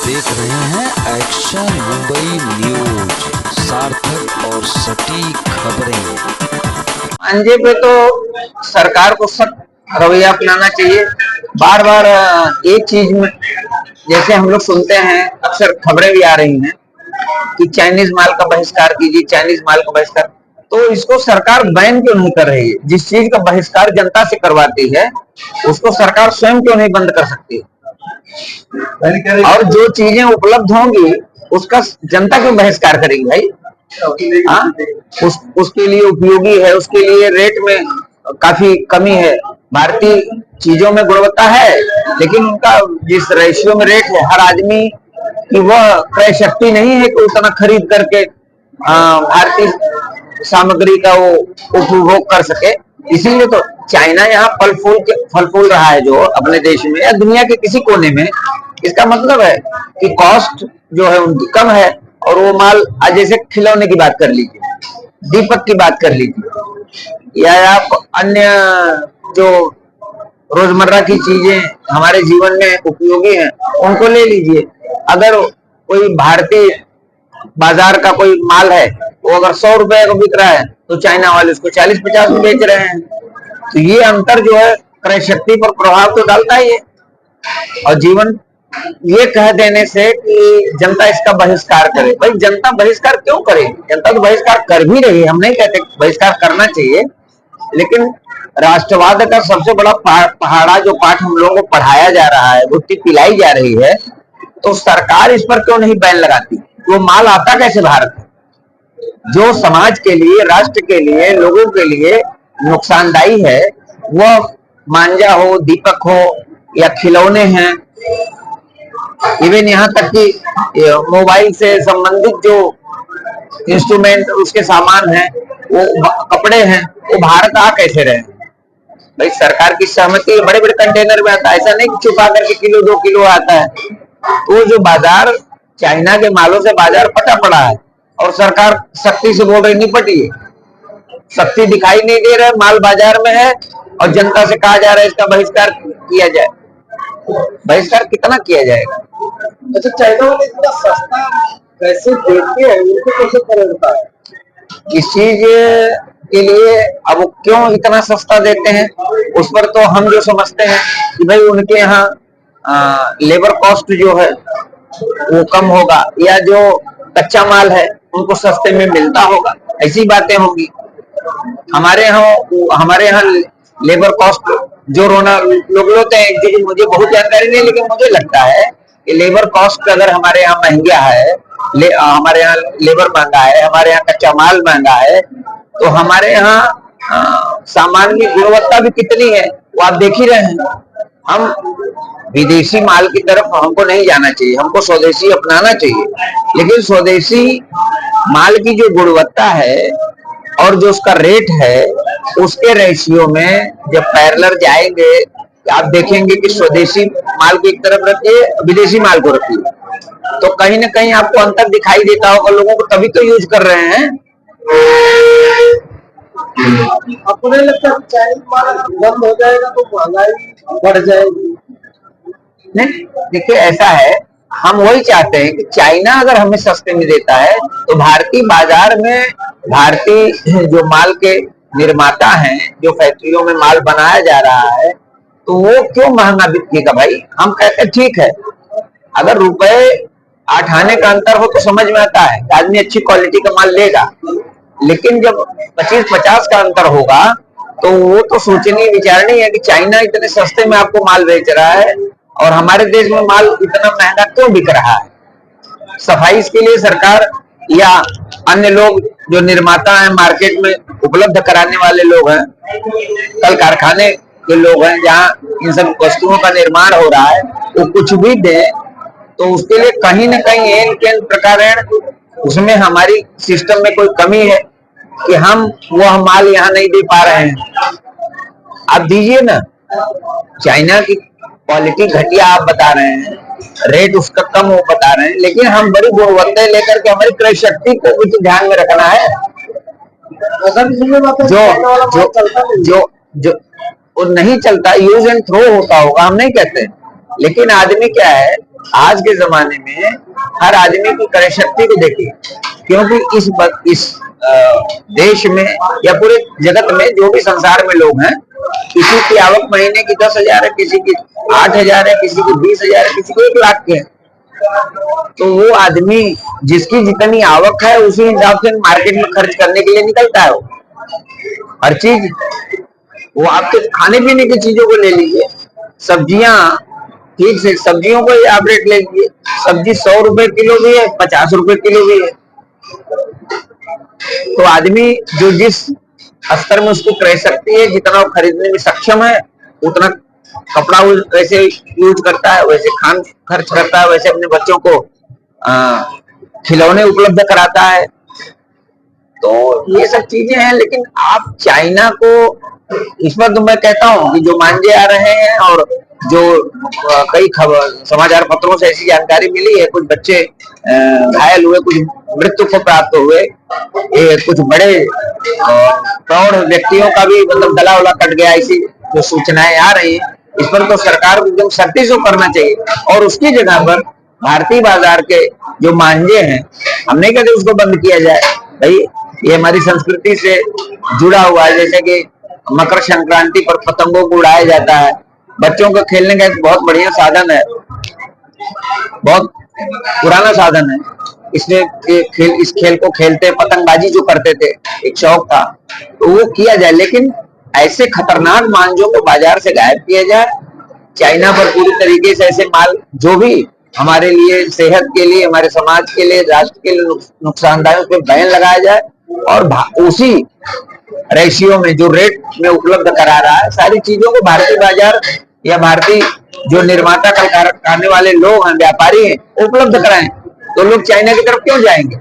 देख रहे हैं एक्शन मुंबई न्यूज, सार्थक और सटीक खबरें। अंजे पे तो सरकार को सख्त रवैया अपनाना चाहिए। बार बार एक चीज में, जैसे हम लोग सुनते हैं, अक्सर खबरें भी आ रही हैं कि चाइनीज माल का बहिष्कार कीजिए, चाइनीज माल का बहिष्कार। तो इसको सरकार बैन क्यों नहीं कर रही है? जिस चीज का बहिष्कार जनता से करवाती है उसको सरकार स्वयं क्यों नहीं बंद कर सकती? और जो चीजें उपलब्ध होंगी उसका जनता क्यों बहिष्कार करेगी भाई? उसके लिए उपयोगी है, उसके लिए रेट में काफी कमी है। भारतीय चीजों में गुणवत्ता है, लेकिन उनका जिस रेशियो में रेट है, हर आदमी की वह क्रय शक्ति नहीं है कि उतना खरीद करके भारतीय सामग्री का वो उपभोग कर सके। इसीलिए तो चाइना यहाँ फल फूल रहा है, जो अपने देश में या दुनिया के किसी कोने में। इसका मतलब है कि कॉस्ट जो है उनकी कम है, और वो माल, आज जैसे खिलौने की बात कर लीजिए, दीपक की बात कर लीजिए, या आप अन्य जो रोजमर्रा की चीजें हमारे जीवन में उपयोगी हैं उनको ले लीजिए। अगर कोई भारतीय बाजार का कोई माल है, वो अगर 100 रुपए का बिक रहा है तो चाइना वाले उसको 40-50 में बेच रहे हैं। तो ये अंतर जो है क्रय शक्ति पर प्रभाव तो डालता ही है। और जीवन ये कह देने से कि जनता इसका बहिष्कार करे, भाई जनता बहिष्कार क्यों करे? जनता तो बहिष्कार कर भी रही है, हम नहीं कहते बहिष्कार करना चाहिए, लेकिन राष्ट्रवाद का सबसे बड़ा पहाड़ा जो पाठ हम लोगों को पढ़ाया जा रहा है, गुत्थी पिलाई जा रही है, तो सरकार इस पर क्यों नहीं बैन लगाती? वो माल आता कैसे भारत में, जो समाज के लिए, राष्ट्र के लिए, लोगों के लिए नुकसानदायी है, वह मांजा हो, दीपक हो या खिलौने हैं, इवन यहाँ तक कि मोबाइल से संबंधित जो इंस्ट्रूमेंट, उसके सामान हैं, वो कपड़े हैं, वो भारत आ कैसे रहे? भाई सरकार की सहमति, बड़े बड़े कंटेनर में आता है, ऐसा नहीं कि छुपा करके किलो 2 किलो आता है। तो जो बाजार, चाइना के मालों से बाजार फटा पड़ा है, और सरकार सख्ती से बोल रही निपटिए, सख्ती दिखाई नहीं दे रहा है, माल बाजार में है और जनता से कहा जा रहा है इसका बहिष्कार किया जाए। बहिष्कार कितना किया जाएगा? अच्छा, चाइना वाले इतना सस्ता कैसे देते हैं, उनको कैसे पता है किस चीज के लिए? अब वो क्यों इतना सस्ता देते हैं, उस पर तो हम जो समझते हैं कि भाई उनके यहाँ लेबर कॉस्ट जो है वो कम होगा, या जो कच्चा माल है उनको सस्ते में मिलता होगा, ऐसी बातें होंगी। हमारे यहाँ लेबर कॉस्ट जो रोना लोग होते हैं, मुझे बहुत जानकारी नहीं, लेकिन मुझे लगता है कि लेबर कॉस्ट अगर हमारे यहाँ महंगा है, हमारे यहाँ लेबर महंगा है, हमारे यहाँ कच्चा माल महंगा है, तो हमारे यहाँ सामान की गुणवत्ता भी कितनी है वो आप देख ही रहे हैं। हम विदेशी माल की तरफ हमको नहीं जाना चाहिए, हमको स्वदेशी अपनाना चाहिए, लेकिन स्वदेशी माल की जो गुणवत्ता है और जो उसका रेट है, उसके रेशियो में जब पैरेलल जाएंगे, आप देखेंगे कि स्वदेशी माल को एक तरफ रखिए, विदेशी माल को रखिए, तो कहीं ना कहीं आपको अंतर दिखाई देता होगा। लोगों को तभी तो यूज कर रहे हैं। अपने लगता है चाइनीज माल बंद हो जाएगा तो महंगाई बढ़ जाएगी? नहीं, देखिए ऐसा है, हम वही चाहते हैं कि चाइना अगर हमें सस्ते में देता है तो भारतीय बाजार में, भारतीय जो माल के निर्माता हैं, जो फैक्ट्रियों में माल बनाया जा रहा है, तो वो क्यों महंगा बिकेगा भाई? हम कहते हैं ठीक है, अगर रुपए 8 आने का अंतर हो तो समझ में आता है, आदमी अच्छी क्वालिटी का माल लेगा, लेकिन जब 25-50 का अंतर होगा तो वो तो सोचनी विचारनी है कि चाइना इतने सस्ते में आपको माल बेच रहा है और हमारे देश में माल इतना महंगा क्यों बिक रहा है। सफाई के लिए सरकार या अन्य लोग जो निर्माता हैं, मार्केट में उपलब्ध कराने वाले लोग हैं, कल कारखाने के लोग हैं जहाँ इन सब वस्तुओं का निर्माण हो रहा है, वो कुछ भी दे तो उसके लिए कहीं ना कहीं एन प्रकार उसमें हमारी सिस्टम में कोई कमी है कि हम वह माल यहाँ नहीं दे पा रहे हैं। आप दीजिए ना। चाइना की क्वालिटी घटिया आप बता रहे हैं, रेट उसका कम वो बता रहे हैं, लेकिन हम बड़ी गुणवत्ता लेकर के हमारी क्रय शक्ति को भी ध्यान में रखना है। जो वो नहीं चलता, यूज एंड थ्रो होता होगा, हम नहीं कहते, लेकिन आदमी क्या है आज के जमाने में हर आदमी की क्रय शक्ति को देखिए, क्योंकि इस देश में या पूरे जगत में जो भी संसार में लोग हैं, किसी की आवक महीने की 10,000 है, किसी की 8,000 है, किसी की 20,000 है, किसी को 1 लाख के है। तो वो आदमी जिसकी जितनी आवक है उसी हिसाब से मार्केट में खर्च करने के लिए निकलता है। वो हर चीज, वो आपके खाने पीने की चीजों को ले लीजिए, सब्जियां, ठीक से सब्जियों को ही आप रेट ले लीजिए, सब्जी 100 रुपए किलो भी है, 50 रुपए किलो भी है। तो आदमी जो जिस स्तर में उसको क्रय शक्ति है, जितना वो खरीदने में सक्षम है, उतना कपड़ा वैसे यूज करता है, वैसे खान खर्च करता है, वैसे अपने बच्चों को खिलौने उपलब्ध कराता है। तो ये सब चीजें हैं। लेकिन आप चाइना को, इस पर तो मैं कहता हूं कि जो मांझे आ रहे हैं और जो कई खबर समाचार पत्रों से ऐसी जानकारी मिली है, कुछ बच्चे घायल हुए, कुछ मृत्यु को प्राप्त हुए, कुछ बड़े प्रौढ़ व्यक्तियों का भी मतलब गला वला कट गया, ऐसी जो सूचनाएं आ रही है, इस पर तो सरकार को एकदम सख्ती से करना चाहिए। और उसकी जगह पर भारतीय बाजार के जो मांझे हैं, हम नहीं कहते उसको बंद किया जाए, भाई ये हमारी संस्कृति से जुड़ा हुआ है। जैसे कि मकर संक्रांति पर पतंगों को उड़ाया जाता है, बच्चों को खेलने का एक बहुत बढ़िया साधन है, बहुत पुराना साधन है। इस खेल को खेलते, पतंगबाजी जो करते थे, एक शौक था, तो वो किया जाए। लेकिन ऐसे खतरनाक मांझों को बाजार से गायब किया जाए। चाइना पर पूरी तरीके से ऐसे माल जो भी हमारे लिए, सेहत के लिए, हमारे समाज के लिए, राष्ट्र के लिए नुकसानदायक, उस पर बैन लगाया जाए। और उसी रेशियो में जो रेट में उपलब्ध करा रहा है, सारी चीजों को भारतीय बाजार या भारतीय जो निर्माता करने वाले लोग हैं, व्यापारी हैं, उपलब्ध कराएं। तो लोग चाइना की तरफ क्यों जाएंगे?